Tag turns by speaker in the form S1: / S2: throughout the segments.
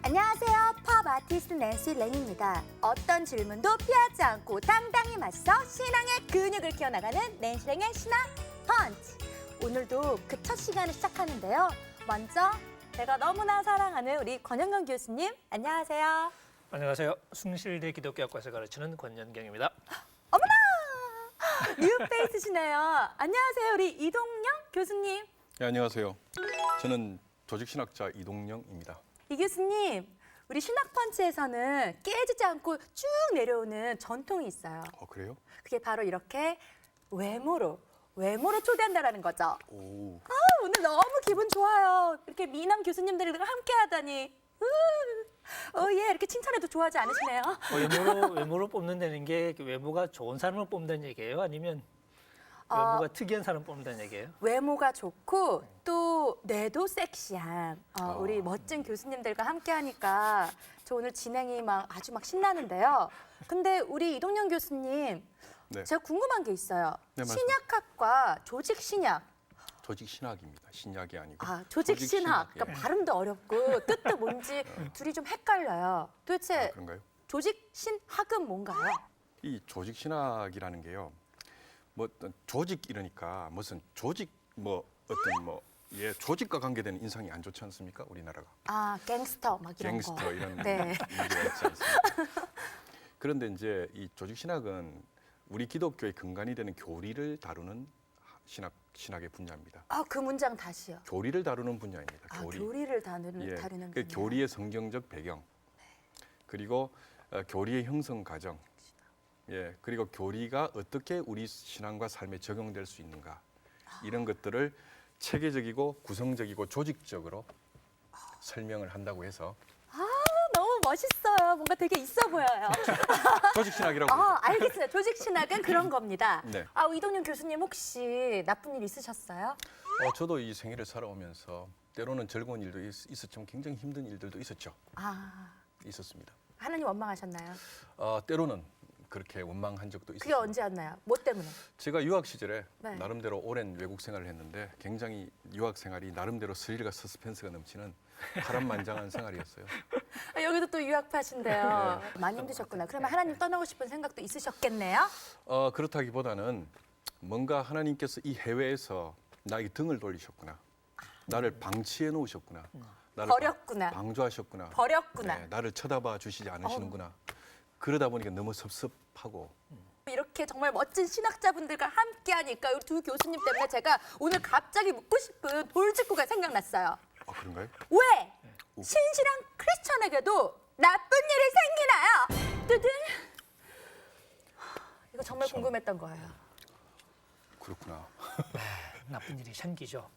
S1: 안녕하세요. 팝 아티스트 낸시 랭입니다. 어떤 질문도 피하지 않고 당당히 맞서 신앙의 근육을 키워나가는 낸시 랭의 신앙 펀치. 오늘도 그 첫 시간을 시작하는데요. 먼저 제가 너무나 사랑하는 우리 권영경 교수님, 안녕하세요.
S2: 안녕하세요. 숭실대 기독교학과에서 가르치는 권연경입니다.
S1: 어머나! 뉴페이스시네요. 안녕하세요. 우리 이동영 교수님.
S3: 네, 안녕하세요. 저는 조직신학자 이동영입니다.
S1: 이 교수님, 우리 신학펀치에서는 깨지지 않고 쭉 내려오는 전통이 있어요.
S3: 그래요?
S1: 그게 바로 이렇게 외모로 초대한다라는 거죠.
S3: 오,
S1: 오늘 너무 기분 좋아요. 이렇게 미남 교수님들이랑 함께 하다니. 예, 이렇게 칭찬해도 좋아하지 않으시네요.
S2: 외모로 뽑는다는 게 외모가 좋은 사람을 뽑는다는 얘기예요? 아니면 외모가 특이한 사람을 뽑는다는 얘기예요?
S1: 외모가 좋고 또 뇌도 섹시한 우리 멋진 교수님들과 함께 하니까 저 오늘 진행이 아주 신나는데요. 근데 우리 이동영 교수님,
S3: 네.
S1: 제가 궁금한 게 있어요.
S3: 네, 말씀하세요.
S1: 신약학과 조직신약.
S3: 조직신학입니다. 신약이 아니고.
S1: 조직신학.
S3: 예.
S1: 그러니까 발음도 어렵고 뜻도 뭔지 둘이 좀 헷갈려요. 도대체
S3: 그런가요?
S1: 조직신학은 뭔가요?
S3: 이 조직신학이라는 게요. 뭐 어떤 조직 이러니까 무슨 조직 조직과 관계되는 인상이 안 좋지 않습니까? 우리나라가.
S1: 갱스터 막 이런
S3: 갱스터
S1: 거.
S3: 이런
S1: 네.
S3: 이미지가 있지 않습니까? 그런데 이제 이 조직신학은 우리 기독교의 근간이 되는 교리를 다루는 신학의 분야입니다.
S1: 그 문장 다시요.
S3: 교리를 다루는 분야입니다.
S1: 교리를 다루는
S3: 그
S1: 분야.
S3: 교리의 성경적 배경, 그리고 교리의 형성 과정, 그리고 교리가 어떻게 우리 신앙과 삶에 적용될 수 있는가, 이런 것들을 체계적이고 구성적이고 조직적으로 설명을 한다고 해서
S1: 너무 멋있어요. 뭔가 되게 있어 보여요.
S3: 조직신학이라고 그러죠.
S1: 알겠습니다. 조직신학은 그런 겁니다.
S3: 네.
S1: 이동윤 교수님 혹시 나쁜 일 있으셨어요?
S3: 저도 이 생애를 살아오면서 때로는 즐거운 일도 있었지만 굉장히 힘든 일들도 있었죠. 있었습니다.
S1: 하나님 원망하셨나요?
S3: 때로는 그렇게 원망한 적도
S1: 그게
S3: 있었습니다.
S1: 언제였나요? 뭐 때문에?
S3: 제가 유학 시절에
S1: 네.
S3: 나름대로 오랜 외국 생활을 했는데 굉장히 유학 생활이 나름대로 스릴과 서스펜스가 넘치는 파란만장한 생활이었어요.
S1: 여기도 또 유학파신데요. 많이 힘드셨구나. 그러면 하나님 떠나고 싶은 생각도 있으셨겠네요?
S3: 그렇다기보다는 뭔가 하나님께서 이 해외에서 나에게 등을 돌리셨구나. 나를 방치해 놓으셨구나. 나를
S1: 버렸구나.
S3: 방조하셨구나.
S1: 버렸구나.
S3: 네, 나를 쳐다봐 주시지 않으시는구나. 그러다 보니까 너무 섭섭하고.
S1: 이렇게 정말 멋진 신학자분들과 함께 하니까 우리 두 교수님 때문에 제가 오늘 갑자기 묻고 싶은 돌직구가 생각났어요.
S3: 그런가요?
S1: 왜 신실한 크리스천에게도 나쁜 일이 생기나요? 뜨든. 이거 정말
S3: 참.
S1: 궁금했던 거예요.
S3: 그렇구나.
S2: 나쁜 일이 생기죠.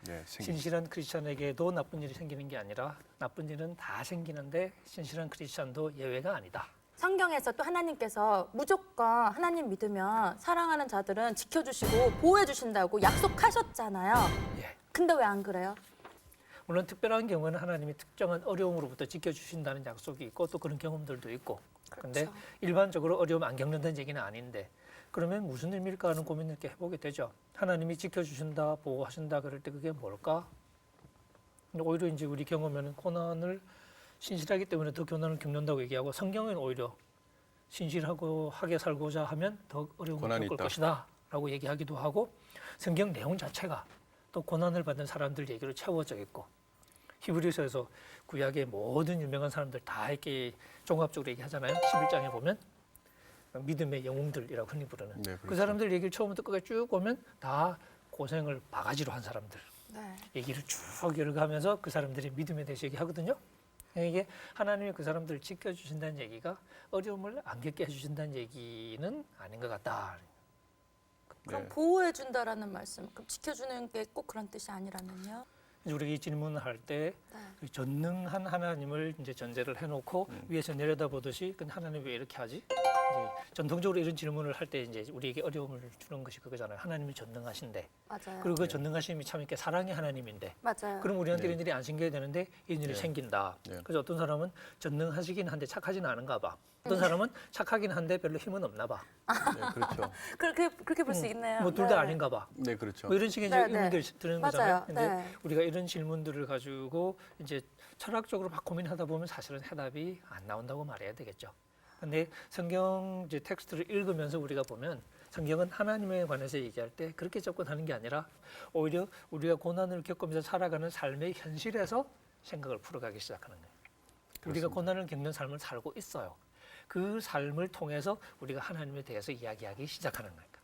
S3: 네,
S2: 신실한 크리스천에게도 나쁜 일이 생기는 게 아니라 나쁜 일은 다 생기는데 신실한 크리스천도 예외가 아니다.
S1: 성경에서 또 하나님께서 무조건 하나님 믿으면 사랑하는 자들은 지켜주시고 보호해주신다고 약속하셨잖아요.
S2: 예.
S1: 근데 왜 안 그래요?
S2: 물론 특별한 경우는 하나님이 특정한 어려움으로부터 지켜주신다는 약속이 있고 또 그런 경험들도 있고. 그런데
S1: 그렇죠.
S2: 일반적으로 어려움 안 겪는다는 얘기는 아닌데 그러면 무슨 의미일까 하는 고민을 이렇게 해보게 되죠. 하나님이 지켜주신다, 보호하신다 그럴 때 그게 뭘까? 근데 오히려 이제 우리 경험에는 고난을 신실하기 때문에 더 고난을 겪는다고 얘기하고 성경은 오히려 신실하고 하게 살고자 하면 더 어려움을
S3: 고난이
S2: 겪을
S3: 있다.
S2: 것이다 라고 얘기하기도 하고 성경 내용 자체가 또 고난을 받는 사람들 얘기로 채워져 있고 히브리서에서 구약의 모든 유명한 사람들 다 이렇게 종합적으로 얘기하잖아요. 11장에 보면 믿음의 영웅들이라고 흔히 부르는
S3: 네,
S2: 그
S3: 그렇죠.
S2: 사람들 얘기를 처음부터 끝까지 쭉 보면 다 고생을 바가지로 한 사람들
S1: 네.
S2: 얘기를 쭉 읽어가면서 그 사람들의 믿음에 대해서 얘기하거든요. 이게 하나님이 그 사람들을 지켜주신다는 얘기가 어려움을 안 겪게 해주신다는 얘기는 아닌 것 같다.
S1: 그럼
S3: 네.
S1: 보호해준다라는 말씀, 그럼 지켜주는 게 꼭 그런 뜻이 아니라면요?
S2: 이제 우리가 이 질문을 할 때
S1: 네.
S2: 전능한 하나님을 이제 전제를 해놓고 위에서 내려다보듯이 근데 하나님 왜 이렇게 하지? 이제 전통적으로 이런 질문을 할 때 이제 우리에게 어려움을 주는 것이 그거잖아요. 하나님이 전능하신데
S1: 맞아요.
S2: 그리고 그 전능하심이 참 이렇게 사랑의 하나님인데
S1: 맞아요.
S2: 그럼 우리한테
S3: 네.
S2: 이런 일이 안 생겨야 되는데 이런 일이
S3: 네.
S2: 생긴다.
S3: 네.
S2: 그래서 어떤 사람은 전능하시긴 한데 착하지는 않은가 봐. 어떤 사람은 착하긴 한데 별로 힘은 없나 봐.
S3: 네, 그렇죠.
S1: 그렇게 볼 수 있네요.
S2: 뭐 둘 다 아닌가 봐.
S3: 네, 그렇죠.
S2: 뭐 이런 식의
S1: 네,
S2: 이제 의문들이 드는
S1: 맞아요.
S2: 거잖아요. 근데
S1: 네.
S2: 우리가 이런 질문들을 가지고 이제 철학적으로 막 고민하다 보면 사실은 해답이 안 나온다고 말해야 되겠죠. 근데 성경 이제 텍스트를 읽으면서 우리가 보면 성경은 하나님에 관해서 얘기할 때 그렇게 접근하는 게 아니라 오히려 우리가 고난을 겪으면서 살아가는 삶의 현실에서 생각을 풀어가기 시작하는 거예요. 우리가
S3: 그렇습니다.
S2: 고난을 겪는 삶을 살고 있어요. 그 삶을 통해서 우리가 하나님에 대해서 이야기하기 시작하는 거니까.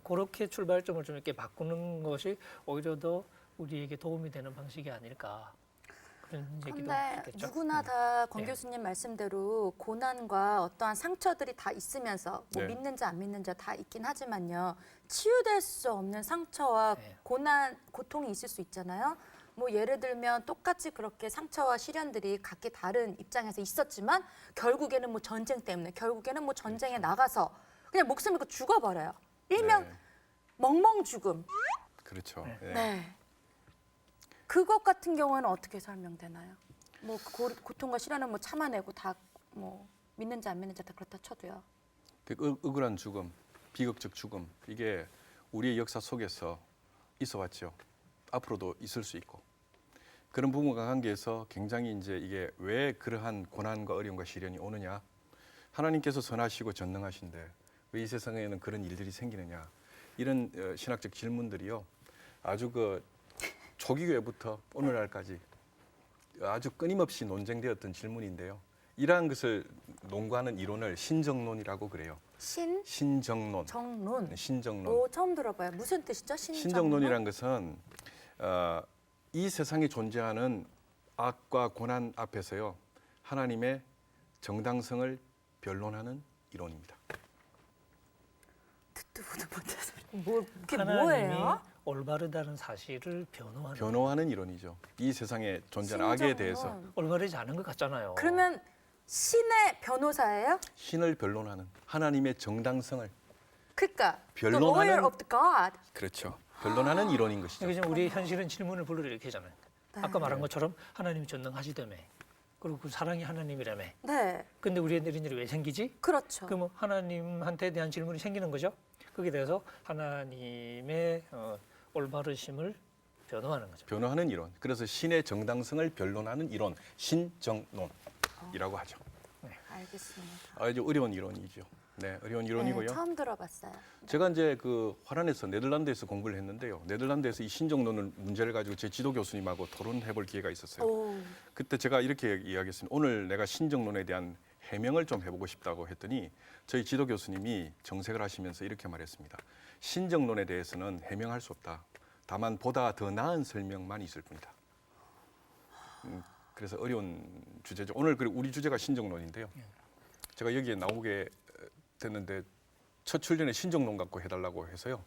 S2: 그렇게 출발점을 좀 이렇게 바꾸는 것이 오히려 더 우리에게 도움이 되는 방식이 아닐까. 그런 얘기도
S1: 근데
S2: 있겠죠.
S1: 누구나 다 권
S2: 네.
S1: 교수님 말씀대로 고난과 어떠한 상처들이 다 있으면서 뭐
S3: 네.
S1: 믿는지 안 믿는지 다 있긴 하지만요. 치유될 수 없는 상처와
S2: 네.
S1: 고난, 고통이 있을 수 있잖아요. 뭐 예를 들면 똑같이 그렇게 상처와 시련들이 각기 다른 입장에서 있었지만 결국에는 뭐 전쟁 때문에 결국에는 뭐 전쟁에 나가서 그냥 목숨 잃고 죽어버려요. 일명
S3: 네,
S1: 멍멍 죽음.
S3: 그렇죠.
S2: 네.
S3: 네.
S1: 네. 그것 같은 경우에는 어떻게 설명되나요? 뭐 고통과 시련은 뭐 참아내고 다 뭐 믿는지 안 믿는지 다 그렇다 쳐도요.
S3: 그 억울한 죽음, 비극적 죽음 이게 우리의 역사 속에서 있어 왔죠. 앞으로도 있을 수 있고 그런 부분과 관계해서 굉장히 이제 이게 왜 그러한 고난과 어려움과 시련이 오느냐? 하나님께서 선하시고 전능하신데 왜 이 세상에는 그런 일들이 생기느냐? 이런 신학적 질문들이요. 아주 그 초기교회부터 오늘날까지 아주 끊임없이 논쟁되었던 질문인데요. 이러한 것을 논구하는 이론을 신정론이라고 그래요. 신정론.
S1: 정론.
S3: 네, 신정론.
S1: 오, 처음 들어봐요. 무슨 뜻이죠?
S3: 신정론이란 것은 이 세상에 존재하는 악과 고난 앞에서요 하나님의 정당성을 변론하는 이론입니다.
S1: 듣도 보도 못해서 그게
S2: 하나님이
S1: 뭐예요?
S2: 올바르다는 사실을 변호하는
S3: 변호하는 이론이죠. 이 세상에 존재하는 악에
S1: 신정론.
S3: 대해서
S2: 올바르지 않은 것 같잖아요.
S1: 그러면 신의 변호사예요?
S3: 신을 변론하는 하나님의 정당성을
S1: 그러니까 the
S3: 변론하는-
S1: lawyer of the God.
S3: 그렇죠. 변론하는 이론인 것이죠.
S2: 그러니까 지금 우리 현실은 질문을 불러일으키잖아요.
S1: 네.
S2: 아까 말한
S3: 네.
S2: 것처럼 하나님이 전능하시다며. 그리고 그 사랑이 하나님이라며.
S1: 네,
S2: 근데 우리의 이런 일이 왜 생기지?
S1: 그렇죠.
S2: 그럼 하나님한테 대한 질문이 생기는 거죠. 거기에 대해서 하나님의 올바르심을 변호하는 거죠.
S3: 변호하는 이론. 그래서 신의 정당성을 변론하는 이론, 신정론이라고 하죠.
S1: 알겠습니다.
S3: 아주 어려운 이론이죠. 네, 어려운 이론이고요.
S1: 네, 처음 들어봤어요.
S3: 제가 이제 그 화란에서 네덜란드에서 공부를 했는데요. 네덜란드에서 이 신정론을 문제를 가지고 제 지도 교수님하고 토론해볼 기회가 있었어요.
S1: 오,
S3: 그때 제가 이렇게 이야기했습니다. 오늘 내가 신정론에 대한 해명을 좀 해보고 싶다고 했더니 저희 지도 교수님이 정색을 하시면서 이렇게 말했습니다. 신정론에 대해서는 해명할 수 없다. 다만 보다 더 나은 설명만 있을 뿐이다. 그래서 어려운 주제죠. 오늘 우리 주제가 신정론인데요. 제가 여기에 나오게 됐는데 첫 출연에 신정론 갖고 해달라고 해서요.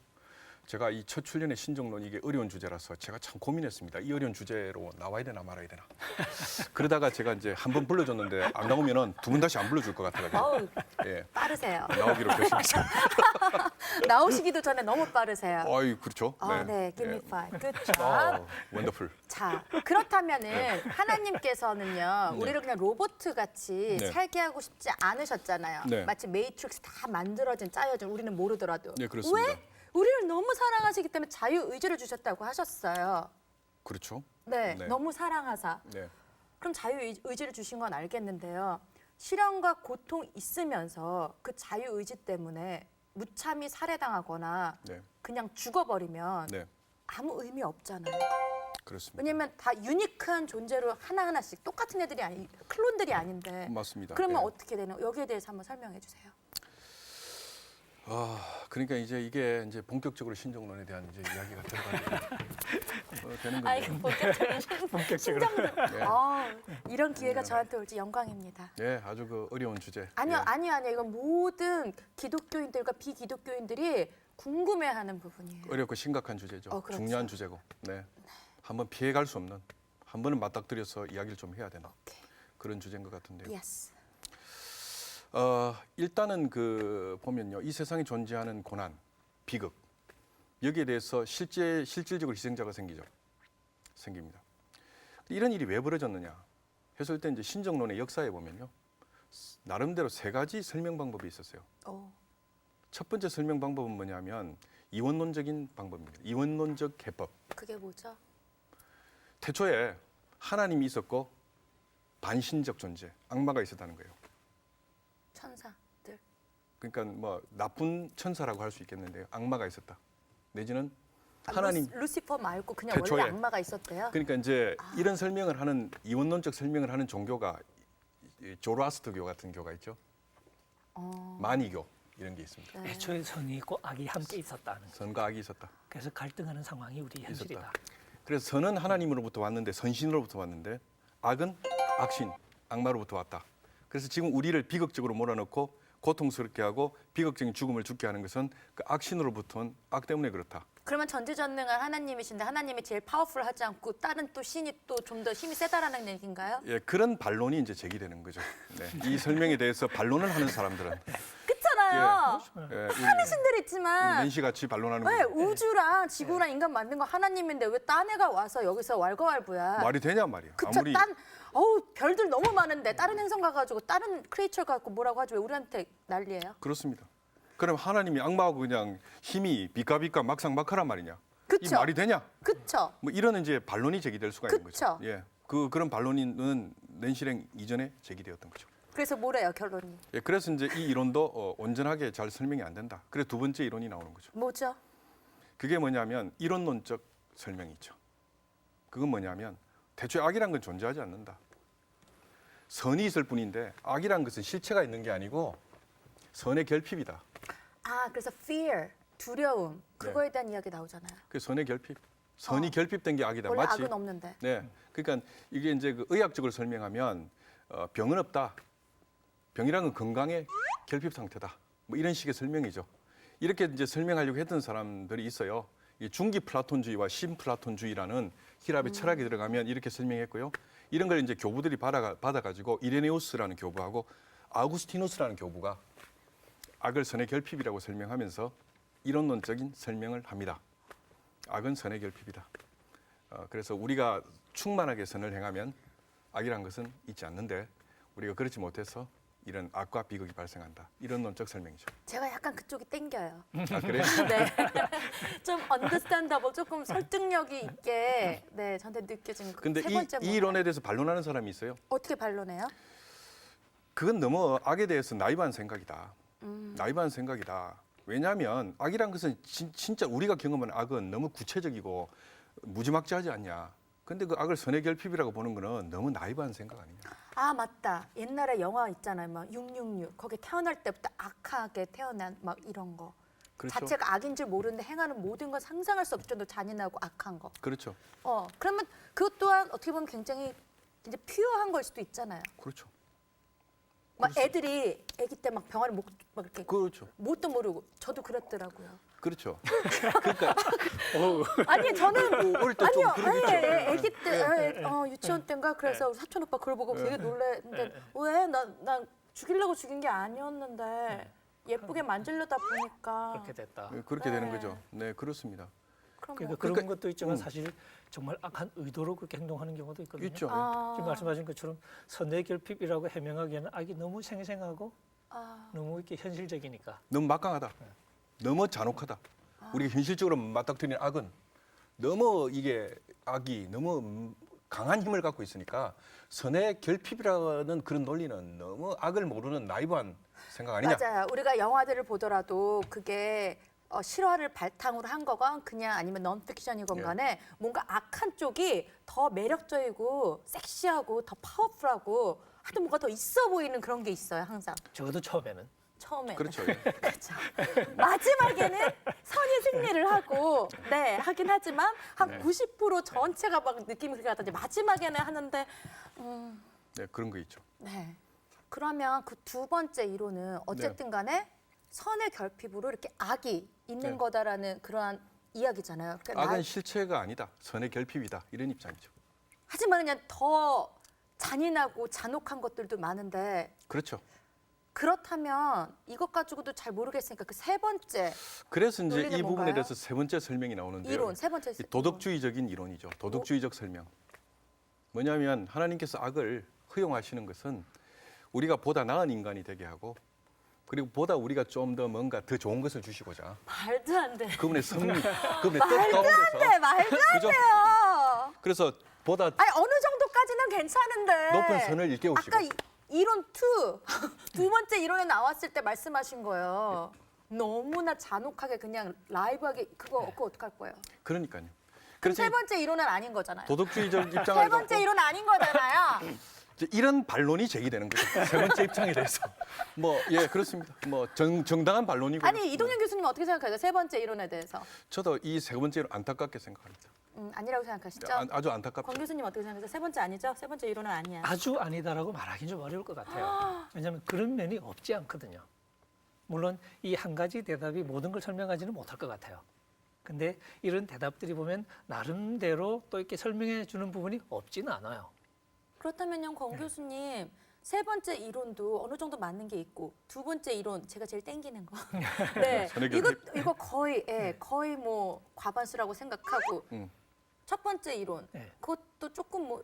S3: 제가 이 첫 출연의 신정론 이게 어려운 주제라서 제가 참 고민했습니다. 이 어려운 주제로 나와야 되나 말아야 되나. 그러다가 제가 이제 한 번 불러줬는데 안 나오면은 두 번 다시 안 불러줄 것 같아가지고
S1: 어우,
S3: 예,
S1: 빠르세요.
S3: 나오기로 결심했어요.
S1: 나오시기도 전에 너무 빠르세요.
S3: 아이 그렇죠.
S1: 아, 네, give me five. Good job.
S3: 원더풀.
S1: 자, 그렇다면은 하나님께서는요,
S3: 네.
S1: 우리를 그냥 로봇 같이
S3: 네.
S1: 살게 하고 싶지 않으셨잖아요.
S3: 네.
S1: 마치 메이트릭스 다 만들어진 짜여진 우리는 모르더라도.
S3: 네, 그렇습니다.
S1: 왜? 우리를 너무 사랑하시기 때문에 자유 의지를 주셨다고 하셨어요.
S3: 그렇죠.
S1: 네,
S3: 네.
S1: 너무 사랑하사.
S3: 네.
S1: 그럼 자유 의지를 주신 건 알겠는데요. 시련과 고통 있으면서 그 자유 의지 때문에 무참히 살해당하거나
S3: 네.
S1: 그냥 죽어버리면
S3: 네.
S1: 아무 의미 없잖아요.
S3: 그렇습니다.
S1: 왜냐면 다 유니크한 존재로 하나하나씩 똑같은 애들이 아니 클론들이 아닌데.
S3: 맞습니다.
S1: 그러면
S3: 예.
S1: 어떻게 되는? 여기에 대해서 한번 설명해 주세요.
S3: 그러니까 이제 이게 이제 본격적으로 신정론에 대한 이제 이야기가 들어가게 되는
S1: 아,
S3: 건데.
S1: 이게 본격적인
S2: 본격적으로.
S1: 신정들.
S3: 네.
S1: 이런 기회가 저한테 올지 영광입니다.
S3: 네, 아주 그 어려운 주제.
S1: 아니요,
S3: 예.
S1: 아니요. 이건 모든 기독교인들과 비기독교인들이 궁금해하는 부분이에요.
S3: 어렵고 심각한 주제죠.
S1: 그렇죠.
S3: 중요한 주제고. 네. 한번 피해갈 수 없는, 한 번은 맞닥뜨려서 이야기를 좀 해야 되는
S1: 오케이.
S3: 그런 주제인 것 같은데요.
S1: 예스.
S3: 일단은 그 보면요, 이 세상에 존재하는 고난, 비극 여기에 대해서 실질적으로 희생자가 생깁니다. 이런 일이 왜 벌어졌느냐 했을 때 이제 신정론의 역사에 보면요, 나름대로 세 가지 설명 방법이 있었어요. 첫 번째 설명 방법은 뭐냐면 이원론적인 방법입니다. 이원론적 해법.
S1: 그게 뭐죠?
S3: 태초에 하나님이 있었고 반신적 존재, 악마가 있었다는 거예요.
S1: 천사들.
S3: 그러니까 뭐 나쁜 천사라고 할 수 있겠는데요. 악마가 있었다. 내지는 하나님.
S1: 루시퍼 말고 그냥
S3: 태초에.
S1: 원래 악마가 있었대요.
S3: 그러니까 이제 이런 설명을 하는 이원론적 설명을 하는 종교가 이 조로아스터교 같은 교가 있죠. 마니교 이런 게 있습니다.
S1: 네.
S2: 애초에 선이 있고 악이 함께 있었다는 거.
S3: 선과 악이 있었다.
S2: 그래서 갈등하는 상황이 우리 현실이다.
S3: 있었다. 그래서 선은 하나님으로부터 왔는데 선신으로부터 왔는데 악은 악신, 악마로부터 왔다. 그래서 지금 우리를 비극적으로 몰아넣고 고통스럽게 하고 비극적인 죽음을 죽게 하는 것은 그 악신으로부터 온 악 때문에 그렇다.
S1: 그러면 전지전능한 하나님이신데 하나님이 제일 파워풀하지 않고 다른 또 신이 또 좀 더 힘이 세다라는 얘기인가요?
S3: 예, 그런 반론이 이제 제기되는 거죠. 네. 이 설명에 대해서 반론을 하는 사람들은
S1: 그렇잖아요.
S3: 예,
S1: 하는 신들
S3: 우리
S1: 있지만
S3: 낸시 같이 반론하는
S1: 왜
S3: 거죠.
S1: 우주랑 지구랑 인간 만든 거 하나님인데 왜 딴 애가 와서 여기서 왈가왈부야?
S3: 말이 되냐 말이야.
S1: 그쵸?
S3: 아무리
S1: 별들 너무 많은데 다른 행성 가가지고 다른 크리에이처 갖고 뭐라고 하지 왜 우리한테 난리예요?
S3: 그렇습니다. 그럼 하나님이 악마하고 그냥 힘이 비까비까 막상막하란 말이냐? 이
S1: 그쵸?
S3: 말이 되냐?
S1: 그쵸?
S3: 뭐 이런 이제 반론이 제기될 수가 있는
S1: 그쵸?
S3: 거죠. 예, 그런 반론은 낸실행 이전에 제기되었던 거죠.
S1: 그래서 뭐래요 결론이?
S3: 예, 그래서 이제 이 이론도 온전하게 잘 설명이 안 된다. 그래서 두 번째 이론이 나오는 거죠.
S1: 뭐죠?
S3: 그게 뭐냐면 이론론적 설명이 있죠. 그건 뭐냐면 대초에 악이란 건 존재하지 않는다. 선이 있을 뿐인데 악이란 것은 실체가 있는 게 아니고 선의 결핍이다.
S1: 그래서 fear, 두려움 그거에 대한 이야기 나오잖아요.
S3: 그 선의 결핍, 선이 결핍된 게 악이다.
S1: 원래
S3: 마치
S1: 악은 없는데.
S3: 네, 그러니까 이게 이제 그 의학적으로 설명하면 병은 없다. 병이란 건 건강의 결핍 상태다. 뭐 이런 식의 설명이죠. 이렇게 이제 설명하려고 했던 사람들이 있어요. 이 중기 플라톤주의와 신플라톤주의라는 히랍의 철학이 들어가면 이렇게 설명했고요. 이런 걸 이제 교부들이 받아가지고 이레네우스라는 교부하고 아우구스티누스라는 교부가 악을 선의 결핍이라고 설명하면서 이론론적인 설명을 합니다. 악은 선의 결핍이다. 그래서 우리가 충만하게 선을 행하면 악이란 것은 있지 않는데 우리가 그렇지 못해서 이런 악과 비극이 발생한다. 이런 논적 설명이죠.
S1: 제가 약간 그쪽이 땡겨요.
S3: 아, 그래요?
S1: 네. 좀 언더스탠더블, 조금 설득력이 있게 네 저한테 느껴진
S3: 근데
S1: 세 번째
S3: 이 이론에 대해서 반론하는 사람이 있어요.
S1: 어떻게 반론해요?
S3: 그건 너무 악에 대해서 나이브한 생각이다. 나이브한 생각이다. 왜냐하면 악이란 것은 진짜 우리가 경험하는 악은 너무 구체적이고 무지막지하지 않냐. 근데 그 악을 선의 결핍이라고 보는 거는 너무 나이브한 생각 아니냐.
S1: 맞다. 옛날에 영화 있잖아요. 막 666. 거기 태어날 때부터 악하게 태어난 막 이런 거.
S3: 그렇죠.
S1: 자체가 악인 줄 모르는데 행하는 모든 건 상상할 수 없을 정도로 잔인하고 악한 거.
S3: 그렇죠.
S1: 그러면 그것 또한 어떻게 보면 굉장히 이제 퓨어한 걸 수도 있잖아요.
S3: 그렇죠.
S1: 막 애들이 아기 때 막 병아리 막 이렇게
S3: 그렇죠.
S1: 뭣도 모르고 저도 그랬더라고요.
S3: 그렇죠. 그러니까
S1: 아니 저는
S3: 어릴 때 좀 그러겠죠.
S1: 아기 때 유치원 때인가 그래서 사촌 오빠 그걸 보고 되게 놀랬는데 왜 나 죽이려고 죽인 게 아니었는데 예쁘게 만지려다 보니까
S2: 그렇게 됐다.
S3: 그렇게 되는
S1: 네.
S3: 거죠. 네, 그렇습니다.
S1: 그럼
S2: 그러니까
S1: 뭐.
S2: 그런
S3: 그러니까,
S2: 것도 있지만 사실 정말 악한 의도로 그렇게 행동하는 경우도 있거든요.
S3: 있죠.
S2: 지금 말씀하신 것처럼 선의 결핍이라고 해명하기에는 악이 너무 생생하고 너무 이렇게 현실적이니까.
S3: 너무 막강하다. 너무 잔혹하다. 우리가 현실적으로 맞닥뜨리는 악은 너무 이게 악이 너무 강한 힘을 갖고 있으니까 선의 결핍이라는 그런 논리는 너무 악을 모르는 나이브한 생각 아니냐.
S1: 맞아요. 우리가 영화들을 보더라도 그게 실화를 바탕으로 한 거건 그냥 아니면 넌픽션이건 간에 뭔가 악한 쪽이 더 매력적이고 섹시하고 더 파워풀하고 하여튼 뭔가 더 있어 보이는 그런 게 있어요. 항상
S2: 적어도 처음에는.
S1: 처음에.
S3: 그렇죠. 예.
S1: 그렇죠. 마지막에는 선이 승리를 하고 하긴 하지만 한 90% 전체가 막 느낌이 그렇게 나던데 마지막에는 하는데
S3: 네, 그런 거 있죠.
S1: 네. 그러면 그 두 번째 이론은 어쨌든 간에 선의 결핍으로 이렇게 악이 있는
S3: 네.
S1: 거다라는 그러한 이야기잖아요. 그러니까
S3: 악은 실체가 아니다. 선의 결핍이다. 이런 입장이죠.
S1: 하지만 그냥 더 잔인하고 잔혹한 것들도 많은데
S3: 그렇죠.
S1: 그렇다면 이것 가지고도 잘 모르겠으니까 그 세 번째
S3: 그래서 이제
S1: 논리는
S3: 이 부분에
S1: 뭔가요?
S3: 대해서 세 번째 설명이 나오는데요.
S1: 이론, 세 번째
S3: 이 도덕주의적인 이론이죠. 도덕주의적 설명. 뭐냐면 하나님께서 악을 허용하시는 것은 우리가 보다 나은 인간이 되게 하고 그리고 보다 우리가 좀 더 뭔가 더 좋은 것을 주시고자
S1: 말도 안 돼.
S3: 그분의 성리, 그분의 뜻 가운데서
S1: 네, 말도 안
S3: 그죠?
S1: 돼요.
S3: 그래서 보다
S1: 아니 어느 정도까지는 괜찮은데.
S3: 높은 선을 일깨우시고
S1: 아까 이론 2, 두 번째 이론에 나왔을 때 말씀하신 거예요. 너무나 잔혹하게 그냥 라이브하게 그거 어떡할 거예요?
S3: 그러니까요.
S1: 그럼
S3: 그래서
S1: 세 번째 이론은 아닌 거잖아요.
S3: 도덕주의적
S1: 세
S3: 입장을
S1: 번째
S3: 갖고
S1: 이론 아닌 거잖아요.
S3: 이제 이런 반론이 제기되는 거죠. 세 번째 입장에 대해서. 뭐 예 그렇습니다. 뭐 정당한 반론이고.
S1: 아니 이동현 교수님 어떻게 생각하세요? 세 번째 이론에 대해서.
S3: 저도 이 세 번째로 안타깝게 생각합니다.
S1: 아니라고 생각하시죠?
S3: 아주 안타깝죠.
S1: 권 교수님 어떻게 생각하세요? 세 번째 아니죠? 세 번째 이론은 아니야.
S2: 아주 아니다라고 말하기 좀 어려울 것 같아요. 왜냐하면 그런 면이 없지 않거든요. 물론 이 한 가지 대답이 모든 걸 설명하지는 못할 것 같아요. 근데 이런 대답들이 보면 나름대로 또 이렇게 설명해 주는 부분이 없지는 않아요.
S1: 그렇다면요, 권 교수님 세 번째 이론도 어느 정도 맞는 게 있고 두 번째 이론 제가 제일 땡기는 거. 네, 이거 거의 거의 뭐 과반수라고 생각하고 첫 번째 이론
S2: 네.
S1: 그것도 조금 뭐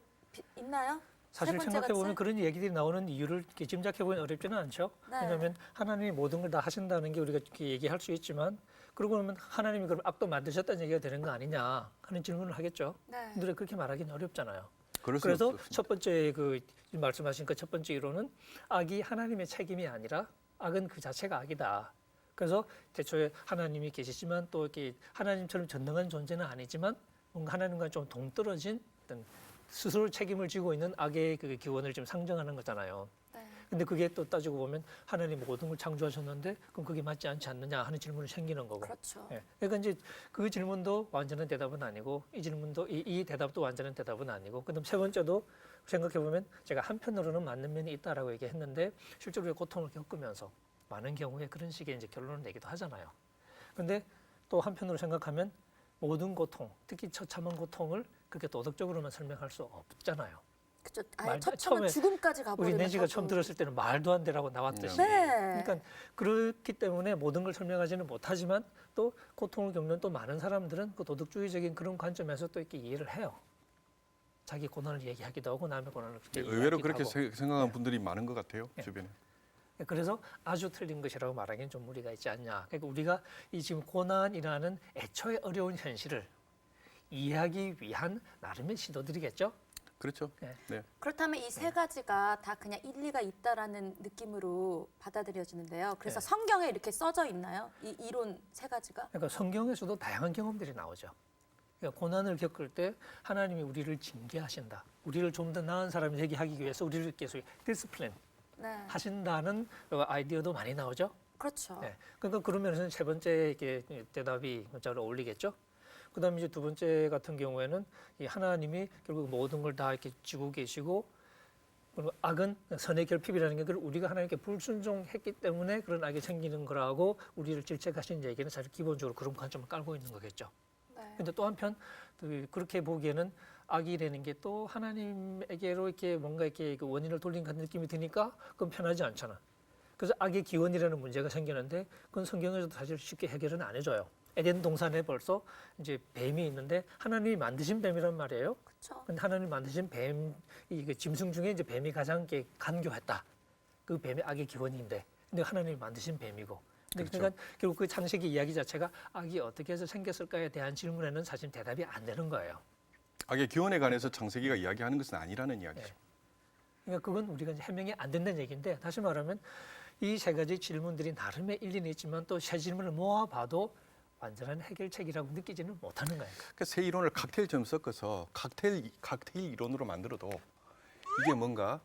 S1: 있나요?
S2: 사실
S1: 세 번째
S2: 생각해 보면
S1: 같이?
S2: 그런 얘기들이 나오는 이유를 이렇게 짐작해 보면 어렵지는 않죠.
S1: 네.
S2: 왜냐하면 하나님이 모든 걸 다 하신다는 게 우리가 이렇게 얘기할 수 있지만 그러고 나면 하나님이 그럼 악도 만드셨다는 얘기가 되는 거 아니냐 하는 질문을 하겠죠.
S1: 네.
S2: 근데 그렇게 말하기는 어렵잖아요.
S3: 그럴 수
S2: 그래서
S3: 없습니다.
S2: 첫 번째 그 말씀하신 그 첫 번째 이론은 악이 하나님의 책임이 아니라 악은 그 자체가 악이다. 그래서 대초에 하나님이 계시지만 또 이렇게 하나님처럼 전능한 존재는 아니지만 뭔가 하나님과 좀 동떨어진 어떤 스스로 책임을 지고 있는 악의 그 기원을 좀 상정하는 거잖아요.
S1: 네.
S2: 근데 그게 또 따지고 보면 하나님 모든 걸 창조하셨는데 그럼 그게 맞지 않지 않느냐 하는 질문이 생기는 거고.
S1: 그렇죠.
S2: 예. 그러니까 이제 그 질문도 완전한 대답은 아니고 이 질문도 이 대답도 완전한 대답은 아니고 그다음 세 번째도 생각해 보면 제가 한편으로는 맞는 면이 있다라고 얘기했는데 실제로 우리가 고통을 겪으면서 많은 경우에 그런 식의 이제 결론을 내기도 하잖아요. 근데 또 한편으로 생각하면 모든 고통, 특히 처참한 고통을 그렇게 도덕적으로만 설명할 수 없잖아요.
S1: 그렇죠. 아예 처참한
S2: 처음에
S1: 죽음까지
S2: 우리
S1: 가버리면
S2: 낸시가 처음 들었을 때는 말도 안 되라고 나왔듯이.
S1: 네.
S2: 그러니까 그렇기 때문에 모든 걸 설명하지는 못하지만 또 고통을 겪는 또 많은 사람들은 그 도덕주의적인 그런 관점에서 또 이렇게 이해를 해요. 자기 고난을 얘기하기도 하고 남의 고난을 그렇게
S3: 의외로
S2: 이야기하기도
S3: 그렇게
S2: 하고.
S3: 생각하는 분들이 많은 것 같아요.
S2: 네.
S3: 주변에.
S2: 그래서 아주 틀린 것이라고 말하기는 좀 무리가 있지 않냐. 그러니까 우리가 이 지금 고난이라는 애초에 어려운 현실을 이해하기 위한 나름의 시도들이겠죠.
S3: 그렇죠.
S2: 네.
S3: 네.
S1: 그렇다면 이 세 가지가 다 그냥 일리가 있다라는 느낌으로 받아들여지는데요. 그래서
S2: 네.
S1: 성경에 이렇게 써져 있나요? 이 이론 세 가지가?
S2: 그러니까 성경에서도 다양한 경험들이 나오죠. 그러니까 고난을 겪을 때 하나님이 우리를 징계하신다. 우리를 좀 더 나은 사람이 되게 하기 위해서 우리를 계속 디스플레인
S1: 네.
S2: 하신다는 아이디어도 많이 나오죠.
S1: 그렇죠.
S2: 네. 그러니까 그런 면에서는 세 번째 이렇게 대답이 잘 어울리겠죠. 그다음에 이제 두 번째 같은 경우에는 이 하나님이 결국 모든 걸 다 이렇게 쥐고 계시고 그리고 악은 선의 결핍이라는 게 그걸 우리가 하나님께 불순종했기 때문에 그런 악이 생기는 거라고 우리를 질책하신 얘기는 사실 기본적으로 그런 관점을 깔고 있는 거겠죠.
S1: 네.
S2: 근데 또 한편 그렇게 보기에는 악이라는 게 또 하나님에게로 이렇게 뭔가 이렇게 그 원인을 돌린 같은 느낌이 드니까 그건 편하지 않잖아. 그래서 악의 기원이라는 문제가 생기는데 그건 성경에서도 사실 쉽게 해결은 안 해줘요. 에덴 동산에 벌써 이제 뱀이 있는데 하나님이 만드신 뱀이란 말이에요.
S1: 그렇죠.
S2: 근데 하나님 만드신 뱀, 이 짐승 중에 이제 뱀이 가장 이렇게 간교했다. 그 뱀이 악의 기원인데, 근데 하나님이 만드신 뱀이고. 근데
S3: 그렇죠.
S2: 그러니까 결국 그 창세기 이야기 자체가 악이 어떻게 해서 생겼을까에 대한 질문에는 사실 대답이 안 되는 거예요.
S3: 악의 기원에 관해서 창세기가 이야기하는 것은 아니라는 이야기죠.
S2: 네. 그러니까 그건 우리가 이제 해명이 안 된다는 얘기인데 다시 말하면 이 세 가지 질문들이 나름의 일리는 있지만 또 세 질문을 모아봐도 완전한 해결책이라고 느끼지는 못하는 거예요.
S3: 그러니까 세 이론을 칵테일처럼 섞어서 칵테일 이론으로 만들어도 이게 뭔가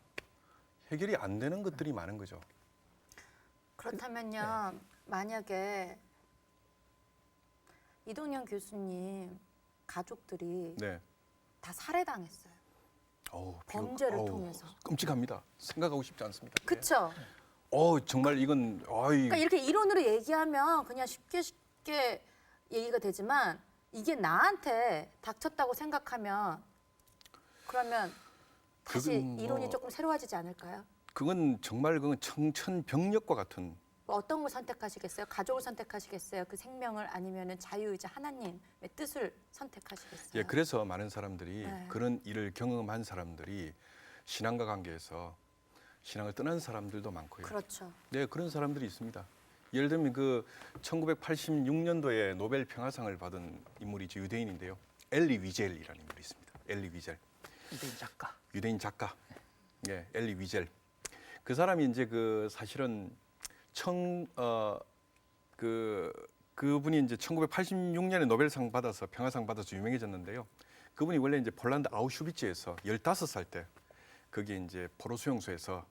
S3: 해결이 안 되는 것들이 많은 거죠.
S1: 그렇다면요, 만약에 이동현 교수님 가족들이
S3: 네.
S1: 다 살해당했어요. 범죄를 통해서.
S3: 끔찍합니다. 생각하고 싶지 않습니다.
S1: 그렇죠.
S3: 정말 이건
S1: 그러니까 이렇게 이론으로 얘기하면 그냥 쉽게 얘기가 되지만 이게 나한테 닥쳤다고 생각하면 그러면 다시
S3: 그건 뭐-
S1: 이론이 조금 새로워지지 않을까요?
S3: 그건 정말 그건 청천벽력과 같은
S1: 어떤 걸 선택하시겠어요? 가족을 선택하시겠어요? 그 생명을 아니면은 자유이자 하나님의 뜻을 선택하시겠어요?
S3: 예, 그래서 많은 사람들이
S1: 네.
S3: 그런 일을 경험한 사람들이 신앙과 관계에서 신앙을 떠난 사람들도 많고요.
S1: 그렇죠.
S3: 네, 그런 사람들이 있습니다. 예를 들면 그 1986년도에 노벨 평화상을 받은 인물이죠. 유대인인데요. 엘리 위젤이라는 인물이 있습니다. 엘리 위젤.
S2: 유대인 작가.
S3: 유대인 작가. 예, 엘리 위젤. 그 사람이 이제 그 사실은 그분이 이제 1986년에 노벨상 받아서 평화상 받아서 유명해졌는데요. 그분이 원래 이제 폴란드 아우슈비츠에서 15살 때 거기 이제 포로 수용소에서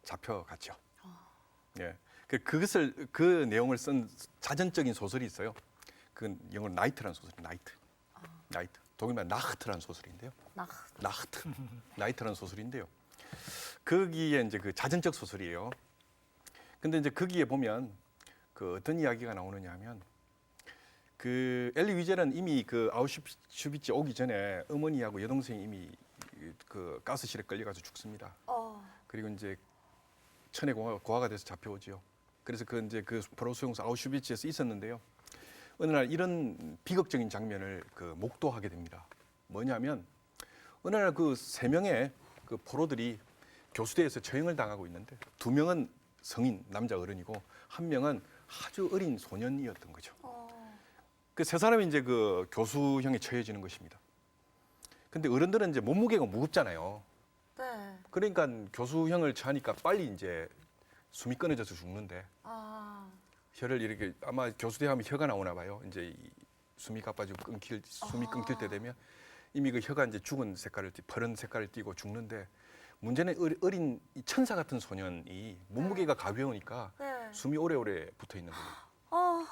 S3: 잡혀갔죠. 예. 그 내용을 쓴 자전적인 소설이 있어요. 그 영어로 나이트라는 소설이 나이트. 독일말 나흐트라는 소설인데요. 나흐트. 나이트라는 소설인데요. 거기에 이제 그 자전적 소설이에요. 근데 이제 거기에 보면 그 어떤 이야기가 나오느냐 하면 그 엘리 위젤은 이미 그 아우슈비츠 오기 전에 어머니하고 여동생이 이미 그 가스실에 끌려가서 죽습니다. 그리고 이제 천의 고아가 돼서 잡혀오지요. 그래서 그 이제 그 포로 수용소 아우슈비츠에서 있었는데요. 어느 날 이런 비극적인 장면을 그 목도하게 됩니다. 뭐냐면 어느 날 그 3명의 그 포로들이 교수대에서 처형을 당하고 있는데 2명은 성인 남자 어른이고 1명은 아주 어린 소년이었던 거죠. 그 3사람이 이제 그 교수형에 처해지는 것입니다. 근데 어른들은 이제 몸무게가 무겁잖아요.
S1: 네.
S3: 그러니까 교수형을 처하니까 빨리 이제 숨이 끊어져서 죽는데 혀를 이렇게 아마 교수대 하면 혀가 나오나 봐요. 이제 이 숨이 가빠지고 숨이 끊길 때 되면 이미 그 혀가 이제 죽은 색깔을 퍼런 색깔을 띠고 죽는데 문제는 어린 이 천사 같은 소년이 몸무게가 가벼우니까
S1: 네.
S3: 숨이 오래오래 붙어 있는 거예요.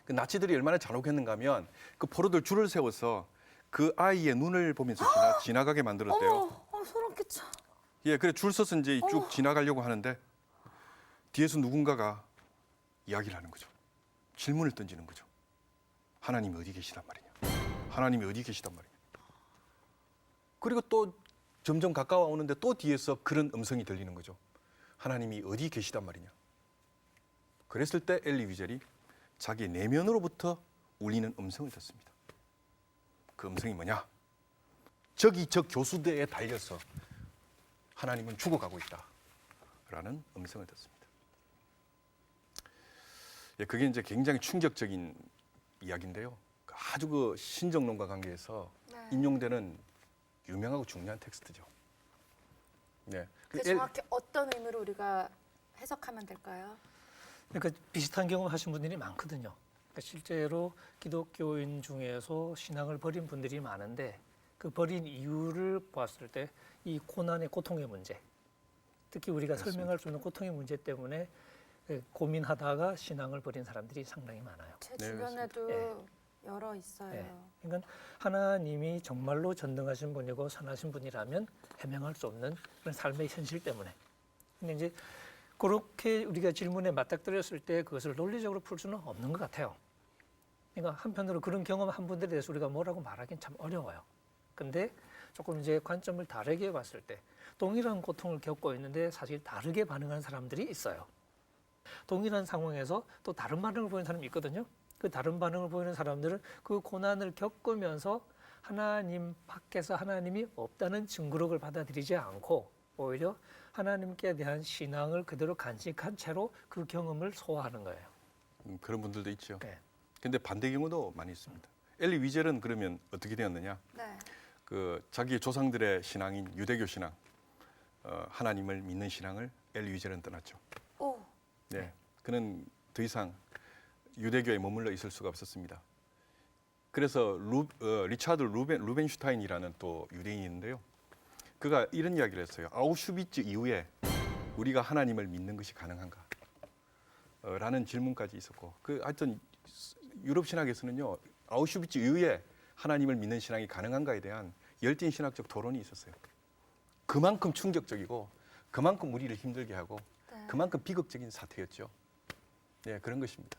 S3: 그 나치들이 얼마나 잔혹했는가 하면 그 포로들 줄을 세워서 그 아이의 눈을 보면서 지나가게 만들었대요.
S1: 소름 끼쳐.
S3: 예, 그래 줄 서서 이제 쭉 지나가려고 하는데 뒤에서 누군가가 이야기를 하는 거죠. 질문을 던지는 거죠. 하나님이 어디 계시단 말이냐? 하나님이 어디 계시단 말이냐? 그리고 또 점점 가까워 오는데 또 뒤에서 그런 음성이 들리는 거죠. 하나님이 어디 계시단 말이냐? 그랬을 때 엘리 위젤이 자기 내면으로부터 울리는 음성을 듣습니다. 그 음성이 뭐냐? 저기 저 교수대에 달려서 하나님은 죽어가고 있다라는 음성을 듣습니다. 예, 그게 이제 굉장히 충격적인 이야기인데요. 아주 그 신정론과 관계에서 인용되는 유명하고 중요한 텍스트죠. 네.
S1: 그 정확히 어떤 의미로 우리가 해석하면 될까요?
S2: 그러니까 비슷한 경험 하신 분들이 많거든요. 그러니까 실제로 기독교인 중에서 신앙을 버린 분들이 많은데 그 버린 이유를 보았을 때 이 고난의 고통의 문제, 특히 우리가
S3: 그렇습니다.
S2: 설명할 수 없는 고통의 문제 때문에 고민하다가 신앙을 버린 사람들이 상당히 많아요.
S1: 제
S3: 네,
S1: 주변에도 여러 있어요.
S2: 네. 그러니까 하나님이 정말로 전능하신 분이고 선하신 분이라면 해명할 수 없는 그런 삶의 현실 때문에. 근데 이제 그렇게 우리가 질문에 맞닥뜨렸을 때 그것을 논리적으로 풀 수는 없는 것 같아요. 그러니까 한편으로 그런 경험한 분들에 대해서 우리가 뭐라고 말하기는 참 어려워요. 근데 조금 이제 관점을 다르게 봤을 때 동일한 고통을 겪고 있는데 사실 다르게 반응하는 사람들이 있어요. 동일한 상황에서 또 다른 반응을 보이는 사람이 있거든요. 그 다른 반응을 보이는 사람들은 그 고난을 겪으면서 하나님 밖에서 하나님이 없다는 증거를 받아들이지 않고 오히려 하나님께 대한 신앙을 그대로 간직한 채로 그 경험을 소화하는 거예요.
S3: 그런 분들도 있죠.
S2: 네.
S3: 근데 반대 경우도 많이 있습니다. 엘리 위젤은 그러면 어떻게 되었느냐?
S1: 네.
S3: 그 자기의 조상들의 신앙인 유대교 신앙, 하나님을 믿는 신앙을 엘리 위젤은 떠났죠. 네, 그는 더 이상 유대교에 머물러 있을 수가 없었습니다. 그래서 리차드 루벤슈타인이라는 또 유대인이 있는데요. 그가 이런 이야기를 했어요. 아우슈비츠 이후에 우리가 하나님을 믿는 것이 가능한가? 라는 질문까지 있었고, 하여튼 유럽 신학에서는요, 아우슈비츠 이후에 하나님을 믿는 신앙이 가능한가에 대한 열띤 신학적 토론이 있었어요. 그만큼 충격적이고, 그만큼 우리를 힘들게 하고, 그만큼 비극적인 사태였죠. 네, 그런 것입니다.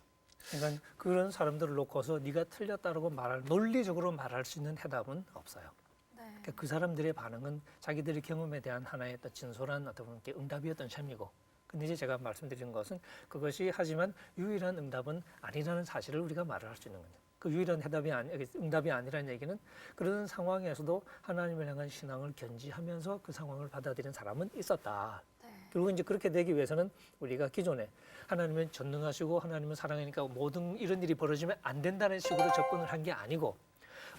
S2: 그러니까 그런 사람들을 놓고서 네가 틀렸다고 논리적으로 말할 수 있는 해답은 없어요.
S1: 네.
S2: 그러니까 그 사람들의 반응은 자기들의 경험에 대한 하나의 어떤 진솔한 어떤 이렇게 응답이었던 셈이고, 근데 이제 제가 말씀드린 것은 그것이 하지만 유일한 응답은 아니라는 사실을 우리가 말을 할 수 있는 거죠. 그 유일한 응답이 아니라는 얘기는 그런 상황에서도 하나님을 향한 신앙을 견지하면서 그 상황을 받아들인 사람은 있었다. 결국 이제 그렇게 되기 위해서는 우리가 기존에 하나님은 전능하시고 하나님은 사랑하니까 모든 이런 일이 벌어지면 안 된다는 식으로 접근을 한 게 아니고,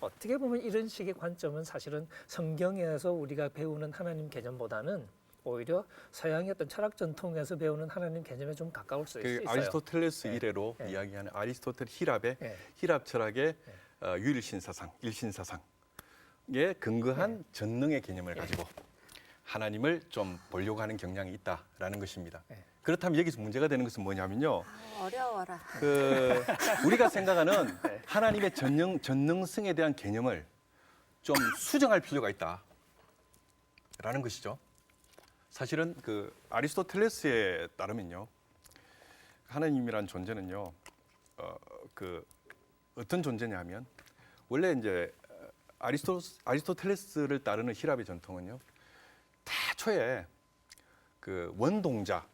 S2: 어떻게 보면 이런 식의 관점은 사실은 성경에서 우리가 배우는 하나님 개념보다는 오히려 서양의 어떤 철학 전통에서 배우는 하나님 개념에 좀 가까울 수 있어요.
S3: 아리스토텔레스
S2: 네.
S3: 이래로
S2: 네.
S3: 이야기하는 아리스토텔 힐압의
S2: 네.
S3: 힐압 철학의 유일신사상, 일신사상에 근거한 전능의 개념을 가지고 하나님을 좀 보려고 하는 경향이 있다라는 것입니다.
S2: 네.
S3: 그렇다면 여기서 문제가 되는 것은 뭐냐면요.
S1: 어려워라.
S3: 우리가 생각하는 하나님의 전능성에 대한 개념을 좀 수정할 필요가 있다라는 것이죠. 사실은 아리스토텔레스에 따르면요, 하나님이란 존재는요, 어떤 존재냐면 원래 이제 아리스토텔레스를 따르는 힐압의 전통은요, 태초에 원동자,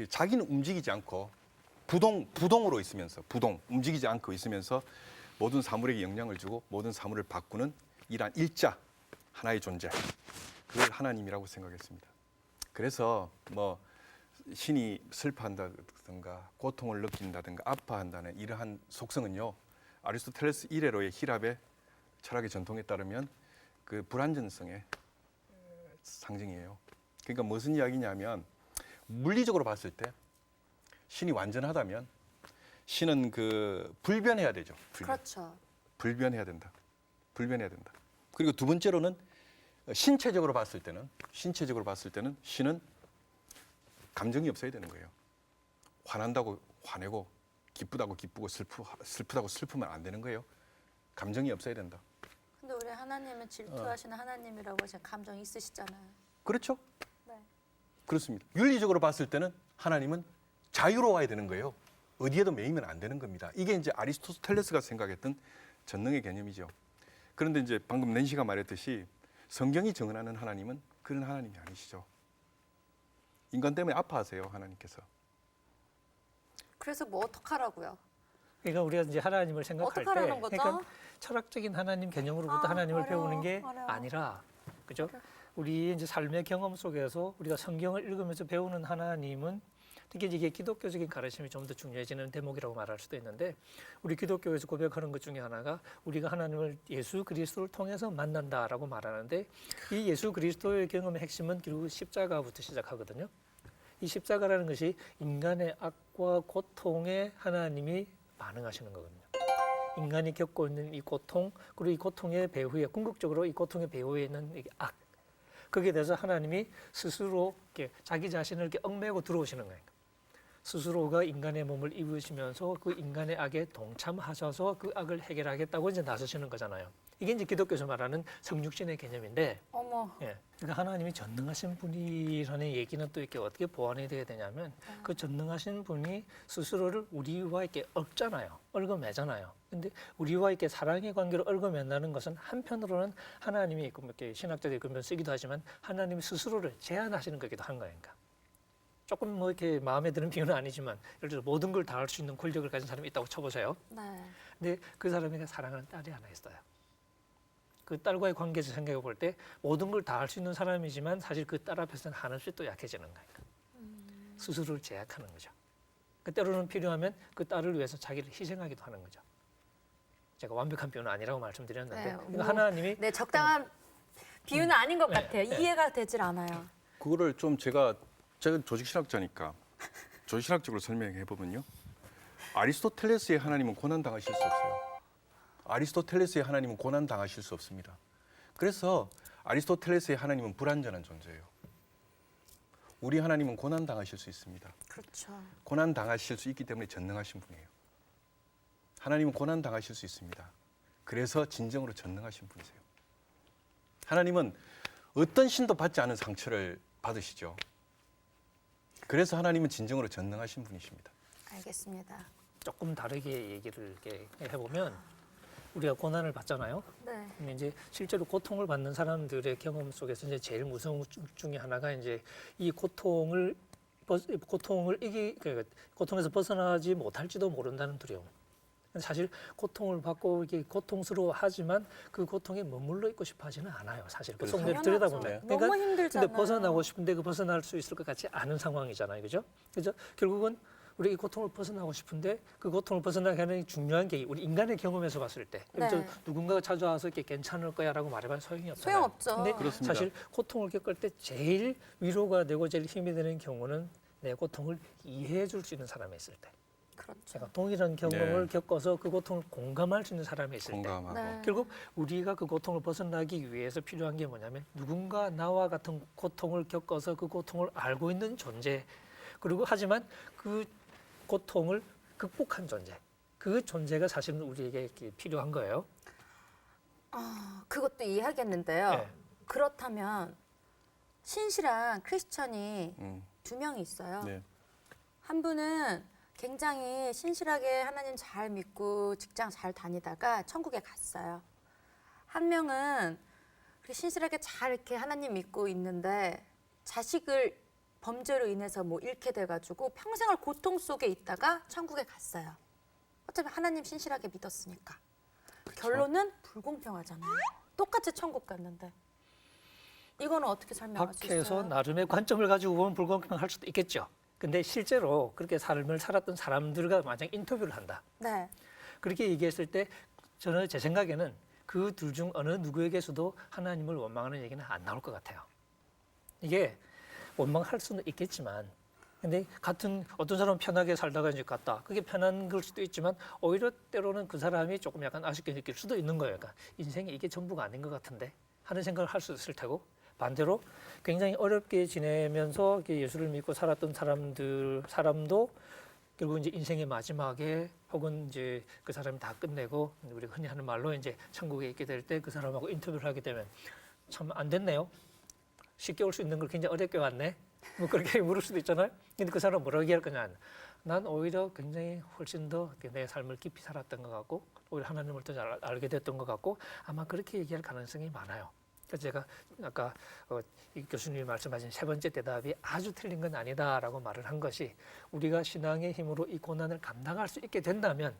S3: 자기는 움직이지 않고 부동으로 있으면서 움직이지 않고 있으면서 모든 사물에게 영향을 주고 모든 사물을 바꾸는 이러한 일자 하나의 존재, 그걸 하나님이라고 생각했습니다. 그래서 뭐 신이 슬퍼한다든가 고통을 느낀다든가 아파한다는 이러한 속성은요, 아리스토텔레스 이래로의 힐압의 철학의 전통에 따르면 그 불완전성의 상징이에요. 그러니까 무슨 이야기냐면, 물리적으로 봤을 때 신이 완전하다면 신은 불변해야 되죠.
S1: 그렇죠.
S3: 불변해야 된다. 그리고 두 번째로는 신체적으로 봤을 때는 신은 감정이 없어야 되는 거예요. 화난다고 화내고 기쁘다고 기쁘고 슬프다고 슬프면 안 되는 거예요. 감정이 없어야 된다.
S1: 근데 우리 하나님은 질투하시는 하나님이라고 지금 감정이 있으시잖아요.
S3: 그렇죠?
S1: 네.
S3: 그렇습니다. 윤리적으로 봤을 때는 하나님은 자유로워야 되는 거예요. 어디에도 매이면 안 되는 겁니다. 이게 이제 아리스토텔레스가 생각했던 전능의 개념이죠. 그런데 이제 방금 낸시가 말했듯이 성경이 정언하는 하나님은 그런 하나님이 아니시죠. 인간 때문에 아파하세요, 하나님께서.
S1: 그래서 뭐 어떡하라고요?
S2: 그러니까 우리가 이제 하나님을 생각할 때,
S1: 어떡하라는 거죠?
S2: 그러니까 철학적인 하나님 개념으로부터 하나님을
S1: 어려워,
S2: 배우는 게
S1: 어려워.
S2: 아니라, 그죠? 우리 이제 삶의 경험 속에서 우리가 성경을 읽으면서 배우는 하나님은, 특히 이게 기독교적인 가르침이 좀 더 중요해지는 대목이라고 말할 수도 있는데, 우리 기독교에서 고백하는 것 중에 하나가 우리가 하나님을 예수 그리스도를 통해서 만난다라고 말하는데, 이 예수 그리스도의 경험의 핵심은 결국 십자가부터 시작하거든요. 이 십자가라는 것이 인간의 악과 고통에 하나님이 반응하시는 거거든요. 인간이 겪고 있는 이 고통, 그리고 이 고통의 배후에, 궁극적으로 이 고통의 배후에 있는 이 악, 거기에 대해서 하나님이 스스로 이렇게 자기 자신을 이렇게 얽매고 들어오시는 거예요. 스스로가 인간의 몸을 입으시면서 그 인간의 악에 동참하셔서 그 악을 해결하겠다고 이제 나서시는 거잖아요. 이게 이제 기독교에서 말하는 성육신의 개념인데,
S1: 어머.
S2: 예, 그러니까 하나님이 전능하신 분이라는 얘기는 또 이렇게 어떻게 보완이 되게 되냐면, 그 전능하신 분이 스스로를 우리와 이렇게 얽어매잖아요. 근데 우리와 이렇게 사랑의 관계로 얽어맨다는 것은 한편으로는 하나님이 이렇게 신학자들이 그런 걸 쓰기도 하지만 하나님이 스스로를 제한하시는 거기도 한 거예요. 그러니까 조금 뭐 이렇게 마음에 드는 비유는 아니지만, 예를 들어 모든 걸 다 할 수 있는 권력을 가진 사람이 있다고 쳐보세요.
S1: 네.
S2: 근데 그 사람에게 사랑하는 딸이 하나 있어요. 그 딸과의 관계에서 생각해 볼 때 모든 걸 다 할 수 있는 사람이지만 사실 그 딸 앞에서는 한없이 또 약해지는 거예요. 스스로를 제약하는 거죠. 그 때로는 필요하면 그 딸을 위해서 자기를 희생하기도 하는 거죠. 제가 완벽한 비유는 아니라고 말씀드렸는데,
S1: 네,
S2: 그러니까 하나님이
S1: 네, 적당한 비유는 아닌 것
S2: 네,
S1: 같아요.
S2: 네.
S1: 이해가 되질 않아요.
S3: 그거를 좀 제가 조직신학자니까 조직신학적으로 설명해 보면요, 아리스토텔레스의 하나님은 고난 당하실 수 없어요. 아리스토텔레스의 하나님은 고난 당하실 수 없습니다. 그래서 아리스토텔레스의 하나님은 불완전한 존재예요. 우리 하나님은 고난 당하실 수 있습니다.
S1: 그렇죠.
S3: 고난 당하실 수 있기 때문에 전능하신 분이에요. 하나님은 고난 당하실 수 있습니다. 그래서 진정으로 전능하신 분이세요. 하나님은 어떤 신도 받지 않은 상처를 받으시죠. 그래서 하나님은 진정으로 전능하신 분이십니다.
S1: 알겠습니다.
S2: 조금 다르게 얘기를 이렇게 해보면, 우리가 고난을 받잖아요.
S1: 네.
S2: 근데 이제 실제로 고통을 받는 사람들의 경험 속에서 이제 제일 무서운 것 중에 하나가 이제 이 고통을 고통에서 벗어나지 못할지도 모른다는 두려움. 사실 고통을 받고 이게 고통스러워하지만 그 고통에 머물러 있고 싶어하지는 않아요. 사실 그 속내를 들여다보면.
S1: 너무 힘들잖아요.
S2: 근데 벗어나고 싶은데 그 벗어날 수 있을 것 같지 않은 상황이잖아요, 그죠? 그래서 결국은 우리 이 고통을 벗어나고 싶은데 그 고통을 벗어나게 하는 중요한 게 우리 인간의 경험에서 봤을 때
S1: 네.
S2: 누군가가 찾아와서 이렇게 괜찮을 거야라고 말해봐야 소용이 없잖아요.
S1: 소용없죠.
S2: 근데
S3: 그렇습니다.
S2: 사실 고통을 겪을 때 제일 위로가 되고 제일 힘이 되는 경우는 내 고통을 이해해 줄 수 있는 사람이 있을 때.
S1: 그렇죠.
S2: 제가 동일한 경험을
S3: 네.
S2: 겪어서 그 고통을 공감할 수 있는 사람이 있을 때.
S3: 공감하고
S1: 네.
S2: 결국 우리가 그 고통을 벗어나기 위해서 필요한 게 뭐냐면 누군가 나와 같은 고통을 겪어서 그 고통을 알고 있는 존재, 그리고 하지만 그 고통을 극복한 존재, 그 존재가 사실은 우리에게 이렇게 필요한 거예요.
S1: 그것도 이해하겠는데요.
S2: 네.
S1: 그렇다면 신실한 크리스천이
S3: 음,
S1: 두 명이 있어요.
S3: 네.
S1: 한 분은 굉장히 신실하게 하나님 잘 믿고 직장 잘 다니다가 천국에 갔어요. 한 명은 그렇게 신실하게 잘 이렇게 하나님 믿고 있는데 자식을 범죄로 인해서 뭐 잃게 돼가지고 평생을 고통 속에 있다가 천국에 갔어요. 어차피 하나님 신실하게 믿었으니까. 결론은 불공평하잖아요. 똑같이 천국 갔는데. 이거는 어떻게 설명할 수
S2: 밖에서
S1: 있어요?
S2: 나름의 관점을 가지고 보면 불공평할 수도 있겠죠. 근데 실제로 그렇게 삶을 살았던 사람들과 만약 인터뷰를 한다.
S1: 네.
S2: 그렇게 얘기했을 때 저는 제 생각에는 그 둘 중 어느 누구에게서도 하나님을 원망하는 얘기는 안 나올 것 같아요. 이게 원망할 수는 있겠지만, 근데 같은 어떤 사람은 편하게 살다가 이제 갔다. 그게 편한 걸 수도 있지만 오히려 때로는 그 사람이 조금 약간 아쉽게 느낄 수도 있는 거예요. 그러니까 인생에 이게 전부가 아닌 것 같은데 하는 생각을 할 수 있을 테고, 반대로 굉장히 어렵게 지내면서 이렇게 예수를 믿고 살았던 사람도 결국 이제 인생의 마지막에 혹은 이제 그 사람이 다 끝내고 우리가 흔히 하는 말로 이제 천국에 있게 될 때 그 사람하고 인터뷰를 하게 되면 참 안 됐네요. 쉽게 올 수 있는 걸 굉장히 어렵게 왔네. 뭐 그렇게 물을 수도 있잖아요. 근데 그 사람 뭐라고 얘기할 거냐? 난 오히려 굉장히 훨씬 더 내 삶을 깊이 살았던 것 같고 오히려 하나님을 더 잘 알게 됐던 것 같고 아마 그렇게 얘기할 가능성이 많아요. 그래서 제가 아까 이 교수님이 말씀하신 세 번째 대답이 아주 틀린 건 아니다라고 말을 한 것이 우리가 신앙의 힘으로 이 고난을 감당할 수 있게 된다면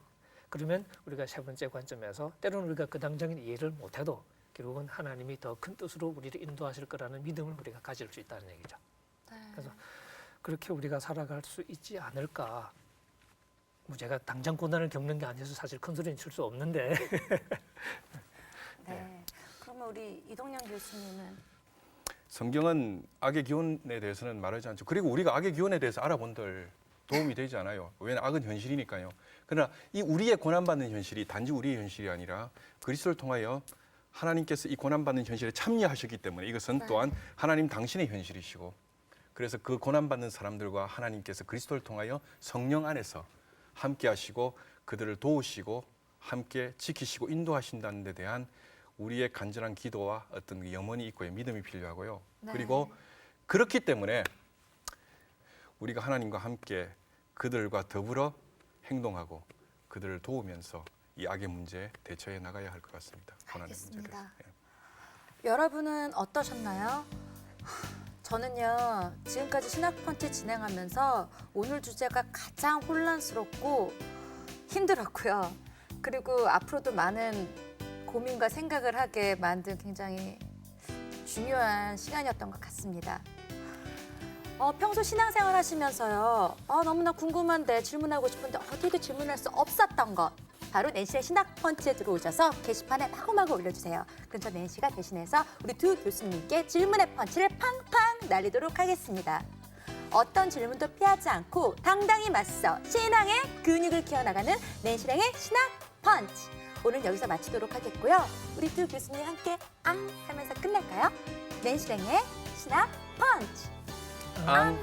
S2: 그러면 우리가 세 번째 관점에서 때로는 우리가 그 당장인 이해를 못해도 결국은 하나님이 더 큰 뜻으로 우리를 인도하실 거라는 믿음을 우리가 가질 수 있다는 얘기죠.
S1: 네.
S2: 그래서 그렇게 우리가 살아갈 수 있지 않을까. 뭐 제가 당장 고난을 겪는 게 아니어서 사실 큰 소리는 칠 수 없는데
S1: 네. 그러면 우리 이동영 교수님은
S3: 성경은 악의 기원에 대해서는 말하지 않죠. 그리고 우리가 악의 기원에 대해서 알아본들 도움이 되지 않아요. 왜냐하면 악은 현실이니까요. 그러나 이 우리의 고난받는 현실이 단지 우리의 현실이 아니라 그리스도를 통하여 하나님께서 이 고난받는 현실에 참여하셨기 때문에 이것은
S1: 네.
S3: 또한 하나님 당신의 현실이시고 그래서 그 고난받는 사람들과 하나님께서 그리스도를 통하여 성령 안에서 함께 하시고 그들을 도우시고 함께 지키시고 인도하신다는 데 대한 우리의 간절한 기도와 어떤 염원이 있고요. 믿음이 필요하고요.
S1: 네.
S3: 그리고 그렇기 때문에 우리가 하나님과 함께 그들과 더불어 행동하고 그들을 도우면서 이 악의 문제에 대처해 나가야 할 것 같습니다. 고난의 문제에
S1: 알겠습니다.
S3: 대해서.
S1: 여러분은 어떠셨나요? 저는요 지금까지 신학펀치 진행하면서 오늘 주제가 가장 혼란스럽고 힘들었고요. 그리고 앞으로도 많은 고민과 생각을 하게 만든 굉장히 중요한 시간이었던 것 같습니다. 평소 신앙생활 하시면서요. 너무나 궁금한데 질문하고 싶은데 어디도 질문할 수 없었던 것. 바로 낸시의 신학펀치에 들어오셔서 게시판에 마구마구 올려주세요. 그럼 저 낸시가 대신해서 우리 두 교수님께 질문의 펀치를 팡팡 날리도록 하겠습니다. 어떤 질문도 피하지 않고 당당히 맞서 신앙의 근육을 키워나가는 낸시랭의 신학펀치. 오늘 여기서 마치도록 하겠고요. 우리 두 교수님 함께 앙 하면서 끝낼까요? 낸시랭의 신학펀치.
S3: 앙.